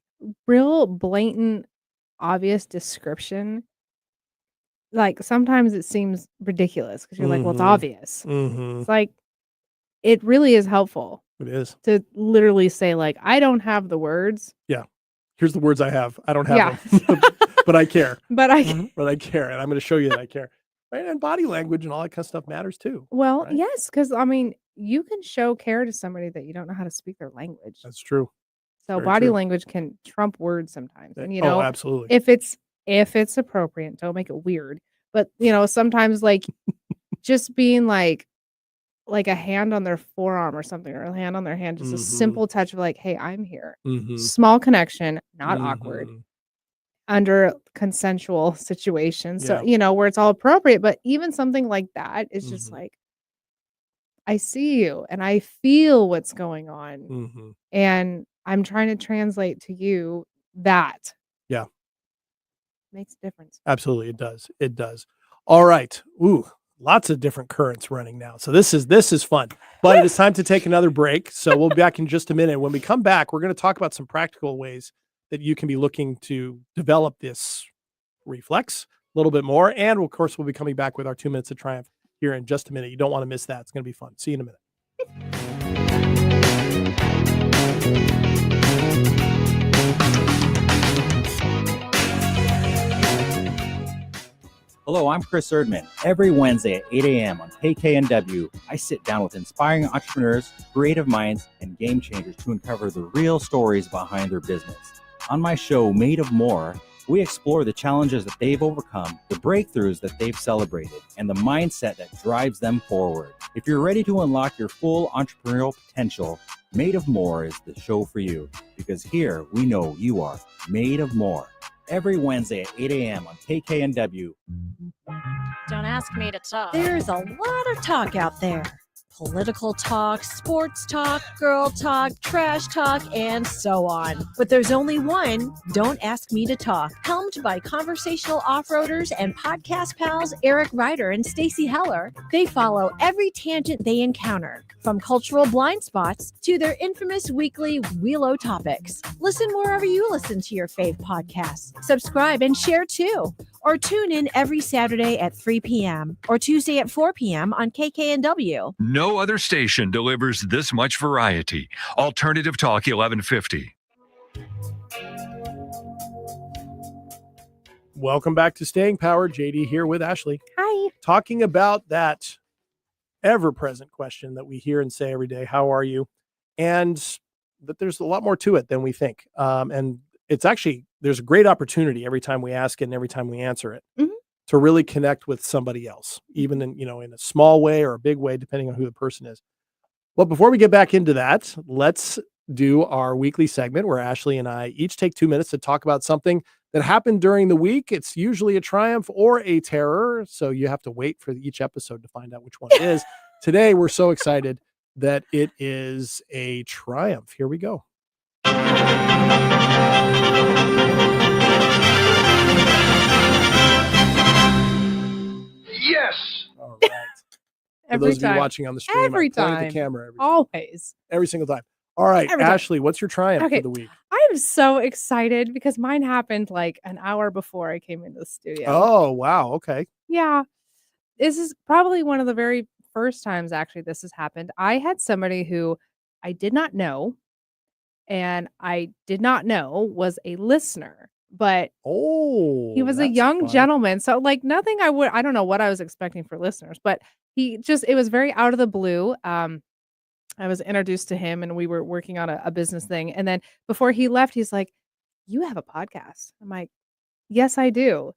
Real blatant, obvious description. Like sometimes it seems ridiculous because you're like, well, it's Mhm. obvious. Mm-hmm. It's like, it really is helpful It is. to literally say, like, I don't have the words. Here's the words I have. I don't have Yeah. them, but I care. But I, But I care, and I'm going to show you that I care. Right? And body language and all that kind of stuff matters too. well, Right? yes, because I mean, you can show care to somebody that you don't know how to speak their language. That's true. So very body true. language can trump words sometimes. And, Oh, absolutely. if it's appropriate, don't make it weird. But, sometimes just being like a hand on their forearm or something, or a hand on their hand, just a Mhm. simple touch of like, hey, I'm here. Mhm. Small connection, not awkward, Mhm. under consensual situations. So, Yeah. where it's all appropriate. But even something like that is just Mhm. like, I see you and I feel what's going on. Mhm. And I'm trying to translate to you that. Yeah. Makes a difference. Absolutely, it does. It does. All right. Ooh, lots of different currents running now. So this is fun. But it is time to take another break. So we'll be back in just a minute. When we come back, we're going to talk about some practical ways that you can be looking to develop this reflex a little bit more. And of course, we'll be coming back with our 2 minutes of triumph here in just a minute. You don't want to miss that. It's going to be fun. See you in a minute. Hello, I'm Chris Erdman. Every Wednesday at 8 a.m. on KKNW, I sit down with inspiring entrepreneurs, creative minds, and game changers to uncover the real stories behind their business. On my show, Made of More, we explore the challenges that they've overcome, the breakthroughs that they've celebrated, and the mindset that drives them forward. If you're ready to unlock your full entrepreneurial potential, Made of More is the show for you, because here we know you are made of more. Every Wednesday at 8 a.m. on KKNW. Don't ask me to talk. There's a lot of talk out there. Political talk, sports talk, girl talk, trash talk, and so on. But there's only one, Don't Ask Me to Talk, helmed by conversational off-roaders and podcast pals Eric Ryder and Stacy Heller. They follow every tangent they encounter, from cultural blind spots to their infamous weekly Wheelo topics. Listen wherever you listen to your fave podcasts. Subscribe and share too. Or tune in every Saturday at 3 p.m. or Tuesday at 4 p.m. on KKNW. No other station delivers this much variety. Alternative Talk 1150. Welcome back to Staying Power. JD here with Ashley. Hi. Talking about that ever-present question that we hear and say every day, how are you? And that there's a lot more to it than we think. And it's actually, there's a great opportunity every time we ask it and every time we answer it to really connect with somebody else, even in, in a small way or a big way, depending on who the person is. Well, before we get back into that, let's do our weekly segment where Ashley and I each take 2 minutes to talk about something that happened during the week. It's usually a triumph or a terror, so you have to wait for each episode to find out which one it is. Today, we're so excited that it is a triumph. Here we go. Yes. All right. For Every those of time. you watching on the stream, Every I point at time. the camera Always. every single time. All right, Every time. Ashley, what's your triumph Okay. for the week? I am so excited because mine happened like an hour before I came into the studio. Oh, wow. Okay. Yeah. This is probably one of the very first times actually this has happened. I had somebody who I did not know and I did not know was a listener, but Oh, he was a that's young fun. gentleman. So like nothing I don't know what I was expecting for listeners, but it was very out of the blue. I was introduced to him and we were working on a business thing. And then before he left, he's like, "You have a podcast?" I'm like, "Yes, I do."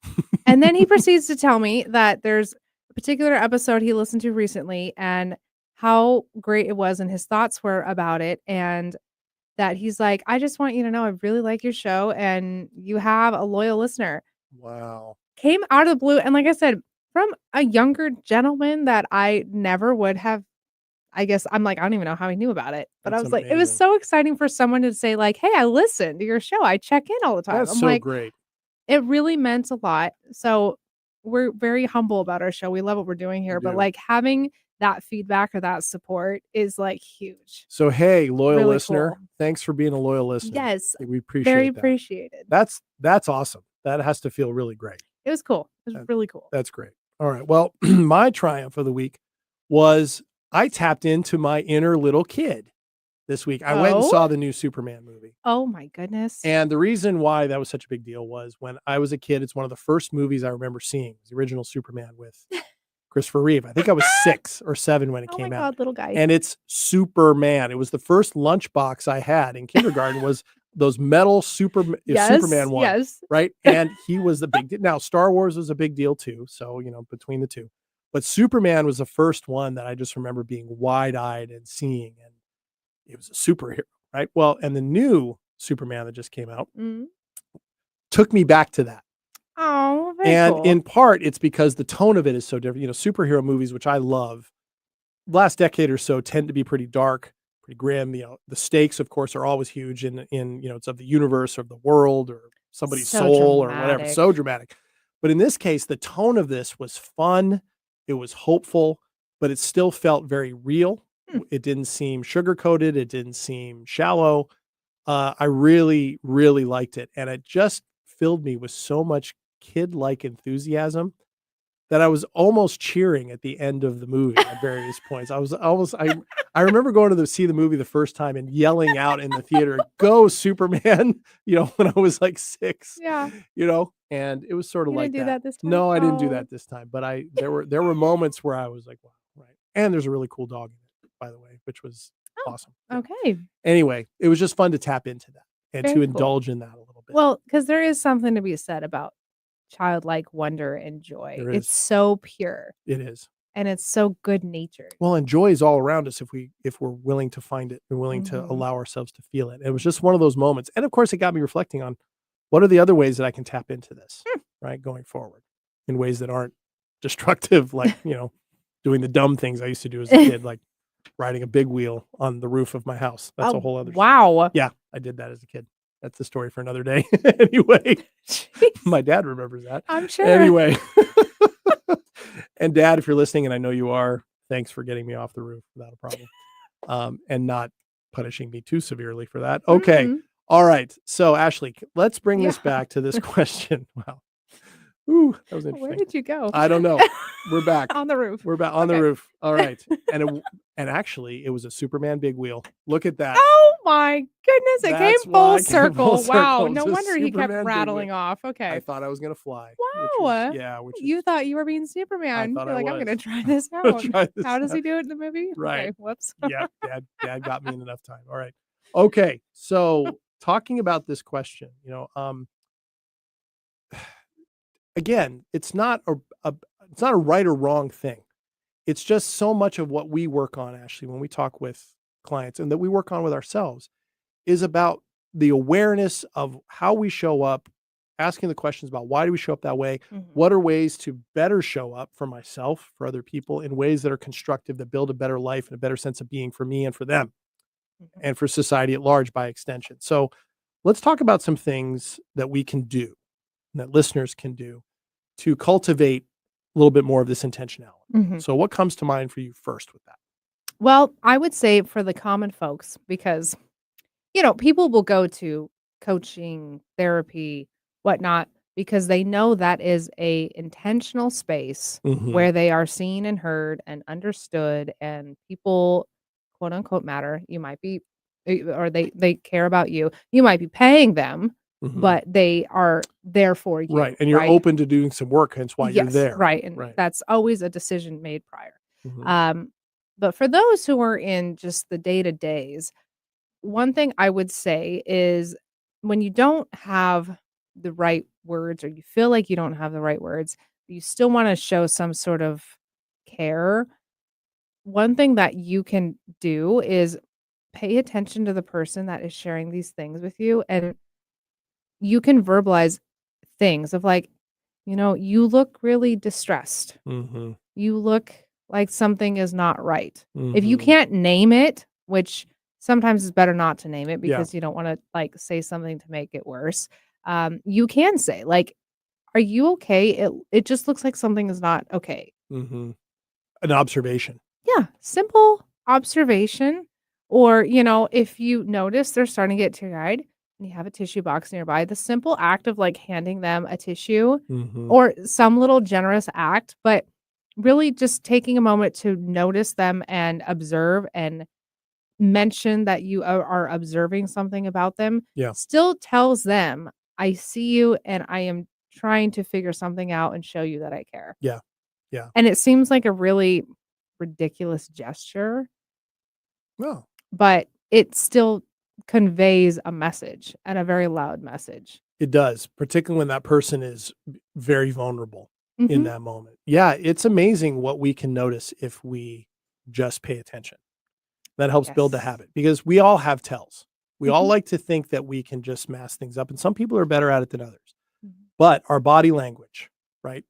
And then he proceeds to tell me that there's a particular episode he listened to recently and how great it was and his thoughts were about it. And that he's like, "I just want you to know I really like your show and you have a loyal listener." Wow. Came out of the blue. And like I said, from a younger gentleman that I never would have, I guess I'm like, I don't even know how he knew about it. But I That's was like, it was amazing. so exciting for someone to say, like, "Hey, I listen to your show. I check in all the time." That's I'm so like, great. it really meant a lot. So we're very humble about our show. We love what we're doing here, but do. like having that feedback or that support is like huge. So, hey, loyal Really listener, cool. thanks for being a loyal listener. Yes, We appreciate very that. appreciated. That's awesome. That has to feel really great. It was cool. It was That- really cool. That's great. All right. Well, my triumph of the week was I tapped into my inner little kid this week. I went and Oh? saw the new Superman movie. Oh my goodness. And the reason why that was such a big deal was when I was a kid, it's one of the first movies I remember seeing, the original Superman with Christopher Reeve. I think I was 6 or 7 when it Oh my came out. God, little guy. And it's Superman. It was the first lunchbox I had in kindergarten was those metal Superman one, Yes. right? And he was the big deal. Now, Star Wars was a big deal too. So, between the two. But Superman was the first one that I just remember being wide-eyed and seeing. And it was a superhero, right? Well, and the new Superman that just came out took me back to that. Oh, very And cool. in part, it's because the tone of it is so different. Superhero movies, which I love, last decade or so tend to be pretty dark, pretty grim. The stakes, of course, are always huge in it's of the universe or the world or somebody's So soul or whatever. dramatic. So dramatic. But in this case, the tone of this was fun. It was hopeful, but it still felt very real. It didn't seem sugar-coated. It didn't seem shallow. I really, really liked it. And it just filled me with so much kid-like enthusiasm that I was almost cheering at the end of the movie at various points. I was almost I remember going to see the movie the first time and yelling out in the theater, "Go Superman!" When I was like 6, Yeah. and it was sort of You like didn't do that this time? No, I didn't do Oh. that this time, but there were moments where I was like, "Wow," right? And there's a really cool dog in it, by the way, which was Oh, awesome. Yeah. okay. Anyway, it was just fun to tap into that and to Very cool. indulge in that a little bit. Well, because there is something to be said about childlike wonder and joy. There It's is. so pure It is. and it's so good natured. Well, and joy is all around us if we're willing to find it and willing to Mhm. allow ourselves to feel it. It was just one of those moments. And of course, it got me reflecting on what are the other ways that I can tap into this, right, going forward in ways that aren't destructive, like, doing the dumb things I used to do as a kid, like riding a big wheel on the roof of my house. That's a whole other story. Wow. Yeah, I did that as a kid. That's the story for another day. Anyway, Jeez, my dad remembers that. I'm sure. Anyway. And Dad, if you're listening, and I know you are, thanks for getting me off the roof without a problem. And not punishing me too severely for that. Okay. Mhm. All right. So Ashley, let's bring this Yeah. back to this question. Wow. Ooh, that was Where interesting. did you go? I don't know. We're back. On the roof. We're back on the Okay. roof. All right. And actually it was a Superman big wheel. Look at that. Oh my goodness, it That's came why full I came circle. full Wow. circle. No It's a wonder he Superman kept big rattling wheel. off. I Okay. thought I was gonna fly. Wow. Which You is thought you were being Superman. thought You're I like, I'm was. gonna try this I'm gonna out. try this How does he out. do it in the movie? Right. Okay, whoops. Yeah, dad got me in enough time. All right. Okay. So talking about this question, again, it's not it's not a right or wrong thing. It's just so much of what we work on, Ashley, when we talk with clients and that we work on with ourselves is about the awareness of how we show up, asking the questions about why do we show up that way? Mhm. What are ways to better show up for myself, for other people in ways that are constructive, that build a better life and a better sense of being for me and for them Mhm. and for society at large by extension. So let's talk about some things that we can do, that listeners can do to cultivate a little bit more of this intentionality. Mhm. So what comes to mind for you first with that? Well, I would say for the common folks, because, people will go to coaching, therapy, whatnot, because they know that is a intentional space Mhm. where they are seen and heard and understood and people, quote unquote, matter. You might be, or they care about you. You might be paying them, Mhm. but they are there for you. Right. And you're right? open to doing some work, hence why you're Yes, there. right, and Right. that's always a decision made prior. Mhm. But for those who are in just the day-to-days, one thing I would say is when you don't have the right words or you feel like you don't have the right words, you still wanna show some sort of care. One thing that you can do is pay attention to the person that is sharing these things with you, and you can verbalize things of like, "You look really distressed. Mhm. You look like something is not right." If you Mhm. can't name it, which sometimes it's better not to name it Yeah. because you don't wanna, say something to make it worse, you can say, like, "Are you okay? It just looks like something is not okay." Mhm. An observation. Yeah, simple observation. Or, if you notice they're starting to get teary-eyed and you have a tissue box nearby, the simple act of, handing them a tissue Mhm. or some little generous act, but really just taking a moment to notice them and observe and mention that you are observing something about them Yeah. still tells them, "I see you and I am trying to figure something out and show you that I care." Yeah. Yeah. And it seems like a really ridiculous gesture, No. but it still conveys a message and a very loud message. It does, particularly when that person is very vulnerable in Mhm. that moment. Yeah, it's amazing what we can notice if we just pay attention. That helps build the Yes. habit because we all have tells. We all Mhm. like to think that we can just mask things up, and some people are better at it than others. Mhm. But our body language, right?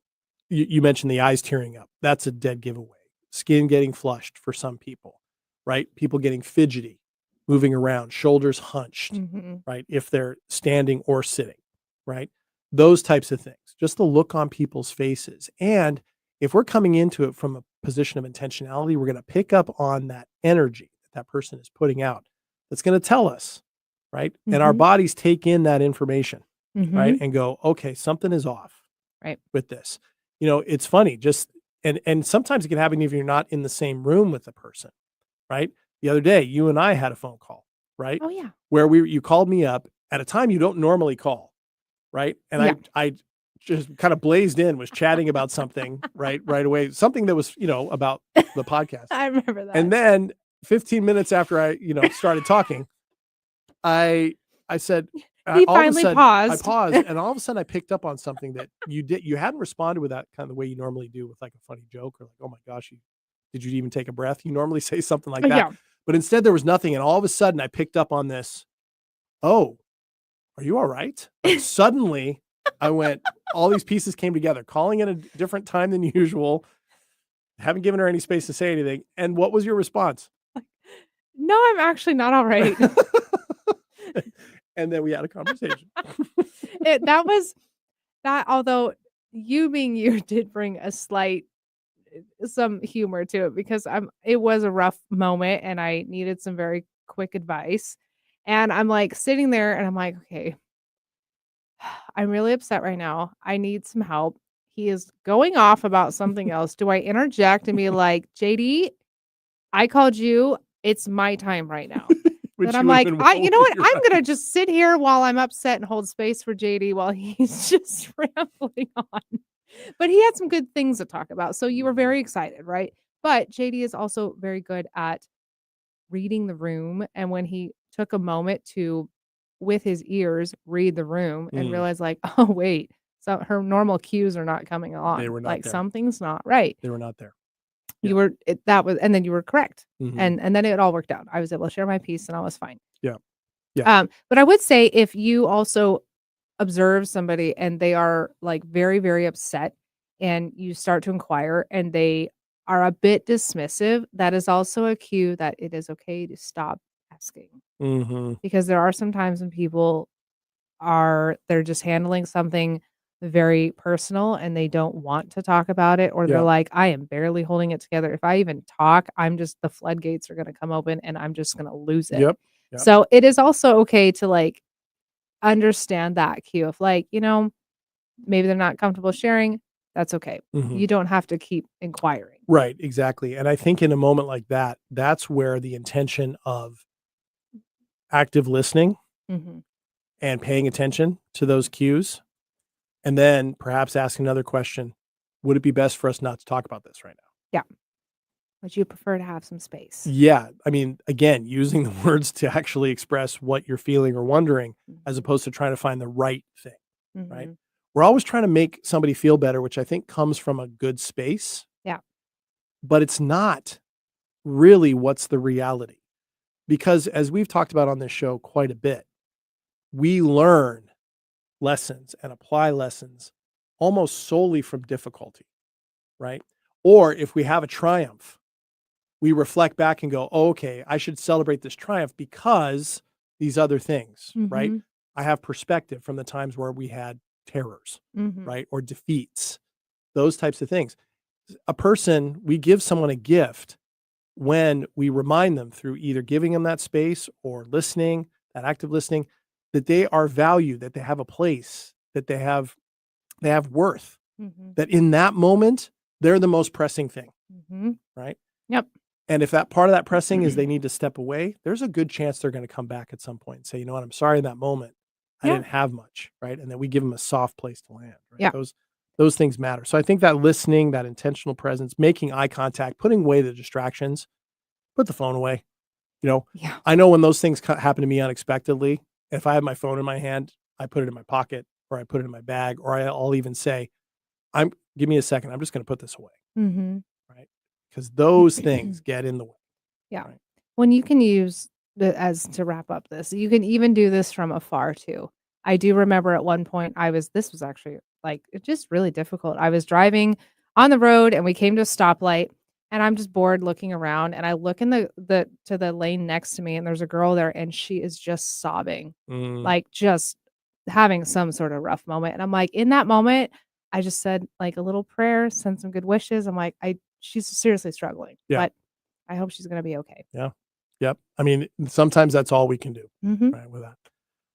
You mentioned the eyes tearing up. That's a dead giveaway. Skin getting flushed for some people, right? People getting fidgety, moving around, shoulders hunched, Mhm. right? If they're standing or sitting, right? Those types of things. Just the look on people's faces. And if we're coming into it from a position of intentionality, we're going to pick up on that energy that person is putting out. That's going to tell us, right? And our Mhm. bodies take in that information, right? Mhm. And go, okay, something is off Right. with this. it's funny, just and sometimes it can happen if you're not in the same room with the person, right? The other day, you and I had a phone call, right? Oh yeah. Where you called me up at a time you don't normally call, right? And Yeah. I just kind of blazed in, was chatting about something right away, something that was, about the podcast. I remember that. And then 15 minutes after I, started talking, I said, He all of a finally sudden, paused. I paused, and all of a sudden I picked up on something that you hadn't responded with that kind of the way you normally do, with like a funny joke or like, oh my gosh, did you even take a breath? You normally say something like that. Yeah. But instead there was nothing. And all of a sudden I picked up on this. Oh, are you all right? Like, suddenly I went, all these pieces came together, calling at a different time than usual. Haven't given her any space to say anything. And what was your response? No, I'm actually not all right. And then we had a conversation. Although you being you did bring a slight some humor to it, because it was a rough moment and I needed some very quick advice. And I'm like sitting there and I'm like, okay, I'm really upset right now. I need some help. He is going off about something else. Do I interject and be like, JD, I called you. It's my time right now. Which But I'm you would've like, been you know what? you're I'm right. going to just sit here while I'm upset and hold space for JD while he's just rambling on. But he had some good things to talk about. So you were very excited, right? But JD is also very good at reading the room. And when he took a moment to, with his ears, read the room and Mm. realize, like, oh, wait, so her normal cues are not coming along. They were not like there. Something's not right. They were not there. And then you were correct. Mhm. And then it all worked out. I was able to share my piece and all was fine. Yeah. Yeah. But I would say if you also observe somebody and they are like very, very upset and you start to inquire and they are a bit dismissive, that is also a cue that it is okay to stop asking. Mm-hmm. Because there are some times when people they're just handling something very personal and they don't want to talk about it, or Yeah. they're like, I am barely holding it together. If I even talk, the floodgates are going to come open and I'm just going to lose it. Yep. So it is also okay to like understand that cue of like, maybe they're not comfortable sharing. That's okay. Mhm. You don't have to keep inquiring. Right, exactly. And I think in a moment like that, that's where the intention of active listening Mm-hmm. and paying attention to those cues, and then perhaps asking another question, would it be best for us not to talk about this right now? Would you prefer to have some space? Yeah. I mean, again, using the words to actually express what you're feeling or wondering, Mhm. as opposed to trying to find the right thing. Right. Mhm. We're always trying to make somebody feel better, which I think comes from a good space. Yeah. But it's not really what's the reality. Because as we've talked about on this show quite a bit, we learn lessons and apply lessons almost solely from difficulty, right? Or if we have a triumph, we reflect back and go, oh, okay, I should celebrate this triumph because these other things, right? Mhm. I have perspective from the times where we had terrors, Mhm. right? Or defeats, those types of things. We give someone a gift when we remind them through either giving them that space or listening, that active listening, that they are valued, that they have a place, that they have worth, Mhm. that in that moment, they're the most pressing thing, Mhm. right? Yep. And if that part of that pressing is they need to step away, there's a good chance they're going to come back at some point and say, you know what, I'm sorry in that moment. I Yeah. didn't have much, right? And then we give them a soft place to land, right? Yeah. Those things matter. So I think that listening, that intentional presence, making eye contact, putting away the distractions, put the phone away. Yeah. I know when those things happen to me unexpectedly, if I have my phone in my hand, I put it in my pocket or I put it in my bag, or I'll even say, give me a second. I'm just going to put this away, Mhm. right? Because those things get in the way. Yeah. Right. When you can use as to wrap up this, you can even do this from afar too. I do remember at one point this was actually like it's just really difficult. I was driving on the road and we came to a stoplight and I'm just bored looking around and I look in to the lane next to me and there's a girl there and she is just sobbing, Mm, like just having some sort of rough moment. And I'm like, in that moment, I just said like a little prayer, send some good wishes. I'm like, she's seriously struggling, Yeah. but I hope she's going to be okay. Yep. I mean, sometimes that's all we can do, Mhm. right? With that.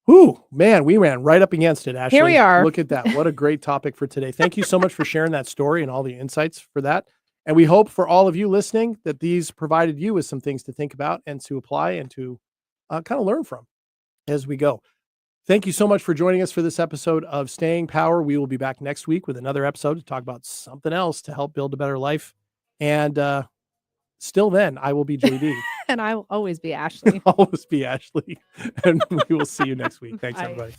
Whew, man, we ran right up against it, Ashley. Here we are. Look at that. What a great topic for today. Thank you so much for sharing that story and all the insights for that. And we hope for all of you listening that these provided you with some things to think about and to apply and to kind of learn from as we go. Thank you so much for joining us for this episode of Staying Power. We will be back next week with another episode to talk about something else to help build a better life. And still then, I will be JD. And I will always be Ashley. Always be Ashley. And we will see you next week. Thanks, Bye. everybody.